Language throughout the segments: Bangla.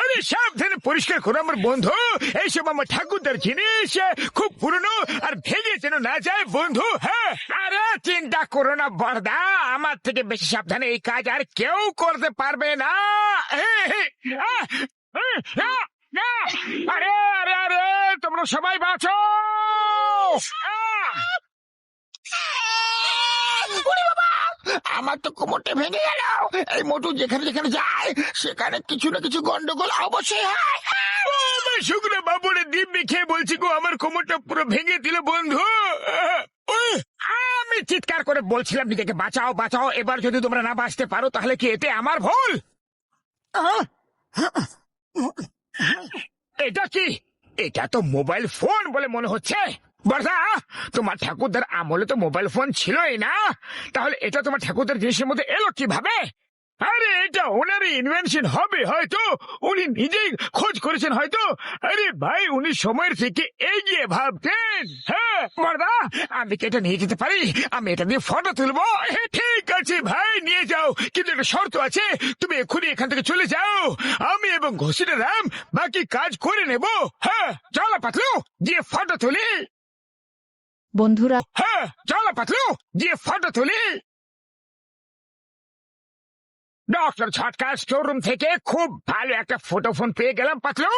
আরে সাবধানে পরিষ্কার করো আমার বন্ধু। এইসব আমার ঠাকুরদার জিনিস, খুব পুরনো, আর ভেঙে যেন না যায় বন্ধু। হ্যাঁ, আরে চিন্তা করো না বড়দা, আমার থেকে বেশি সাবধানে এই কাজ আর কেউ করতে পারবে না। আরে আরে আরে, তোমরা সবাই বাঁচো। আমার তো কোমরটা ভেঙে গেল। এই মোটু যেখানে যেখানে যায় সেখানে কিছু না কিছু গন্ডগোল অবশ্যই হয়। শুকনো বাবুরে দিব্যি খেয়ে বলছি গো, আমার কোমরটা পুরো ভেঙে দিল বন্ধু। আমি চিৎকার করে বলছিলাম নিজেকে বাঁচাও বাঁচাও। এবার যদি তোমরা না বাঁচতে পারো তাহলে কি এতে আমার ভুল? এটা কি? এটা তো মোবাইল ফোন বলে মনে হচ্ছে। বর্ষা, তোমার ঠাকুরদার আমলে তো মোবাইল ফোন ছিলই না, তাহলে এটা তোমার ঠাকুরদার জিনিসের মধ্যে এলো কিভাবে? আরে এটা ওনারই ইনভেনশন হবে হয়তো, উনি নিজেই খোঁজ করেছেন হয়তো। আরে ভাই, উনি সময়ের থেকে এগিয়ে ভাবতেন। হ্যাঁ বর্দা, আমি কি এটা নিয়ে যেতে পারি? আমি এটা দিয়ে ফটো তুলবো। ঠিক আছে ভাই, নিয়ে যাও, কিন্তু একটা শর্ত আছে, তুমি এক্ষুনি এখান থেকে চলে যাও। আমি এবং ঘষিটা রাম বাকি কাজ করে নেব। হ্যাঁ চলো পাতলু, গিয়ে ফটো তুলি। বন্ধুরা, হ্যাঁ চলো পাতলু, গিয়ে ফটো তুলি। ডক্টর ছটকার স্টোররুম থেকে খুব ভালো একটা ফটো ফোন পেয়ে গেলাম পাতলু।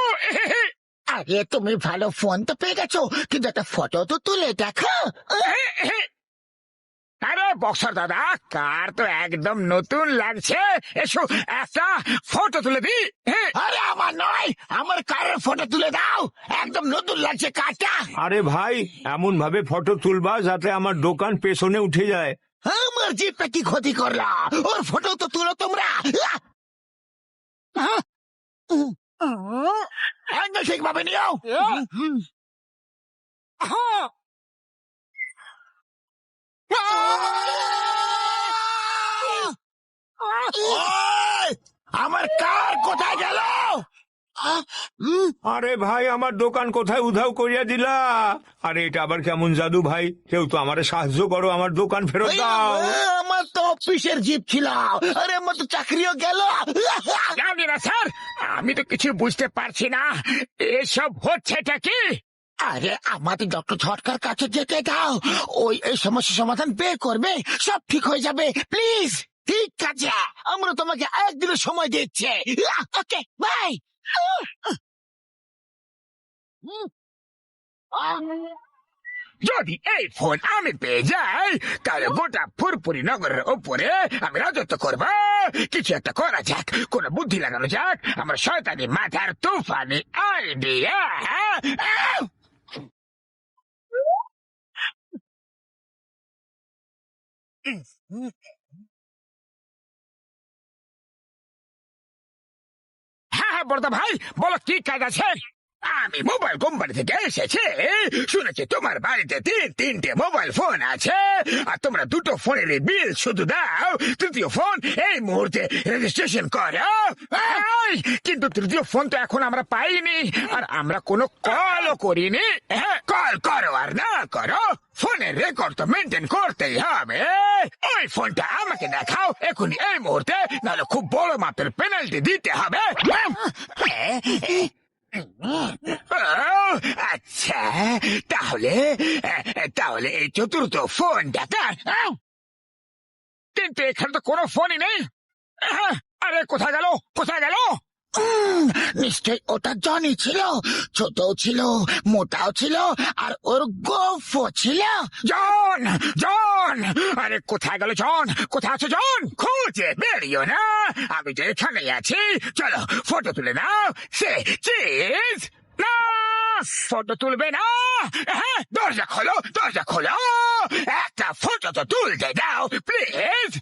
আরে তুমি ভালো ফোন তো পেয়ে গেছো, কিন্তু একটা ফটো তো তুলে দেখো। আরে বক্সর দাদা, কার তো একদম নতুন লাগছে। এসো একটা ফটো তুলে দি। আরে আমার নয়, আমার কারের ফটো তুলে দাও, একদম নতুন লাগছে কারটা। আরে ভাই, এমন ভাবে ফটো তুলবা যাতে আমার দোকান পেছনে উঠে যায়। আমার জিপটা কি ক্ষতি করলা? ওর ফটো তো তুলো তোমরা। অ্যাঙ্গেল ঠিকভাবে নিও। ওই, আমার কার কোথায় গেল? আরে ভাই, আমার দোকান কোথায় উধাও করিয়া দিলা? আরে এটা আবার কেমন জাদু ভাই? কেউ তো আমারে সাহায্য করো, আমার দোকান ফেরত দাও। আমার তো অফিসের জিপ ছিল। আরে আমার তো চাকরিও গেল। জানি না স্যার, আমি তো কিছু বুঝতে পারছি না, এসব হচ্ছেটা কি? আরে আমাদের ডক্টর ছটকার কাছে যেতে দাও, ওই এই সমস্যার সমাধান বের করবে, সব ঠিক হয়ে যাবে। প্লিজ। ঠিক আছে, আমরা তোমাকে একদিনের সময় দিচ্ছি। Okay bye. যদি এই ফোন আমি পেয়ে যাই, তাহলে গোটা ফুরপুরি নগরের ওপরে আমি রাজত্ব করব। কিছু একটা করা যাক, কোন বুদ্ধি লাগানো যাক, আমার শয়তানি মাথার তুফানি আইডিয়া। হ্যাঁ হ্যাঁ বড়দা ভাই, বলো কি কাজ আছে? আমি মোবাইল কোম্পানি থেকে এসেছি, শুনেছি তোমার বাড়িতে তিনটে মোবাইল ফোন আছে, আর তোমরা দুটো ফোনের বিল শুধু দাও, তৃতীয় ফোন এই মুহূর্তে রেজিস্ট্রেশন করো। কিন্তু তৃতীয় ফোন তো এখন আমরা পাইনি, আর আমরা কোনো কলও করিনি। হ্যাঁ, কল করো আর না করো, ফোনের রেকর্ড তো মেনটেন করতেই হবে। ওই ফোনটা আমাকে দেখাও এখনই, এই মুহূর্তে, নাহলে খুব বড় মাপের পেনাল্টি দিতে হবে। আচ্ছা, তাহলে তাহলে এই চতুর্থ ফোনটা, কিন্তু এখানে তো কোনো ফোনই নেই। আরে কোথায় গেল, কোথায় গেল? নিশ্চয় ওটা জনি ছিল, ছোটও ছিল, মোটাও ছিল, আর ওর গোফও ছিল। জন, জন, আরে কোথায় গেল জন? কোথায় আছে জন? খুঁজে বেরিও না, আমি তো এখানেই আছি। চলো ফটো তুলে নাও। সে চিজ না, ফটো তুলবে না? হ্যাঁ, দরজা খোলো, দরজা খোলো, একটা ফটো তো তুলতে দাও প্লিজ।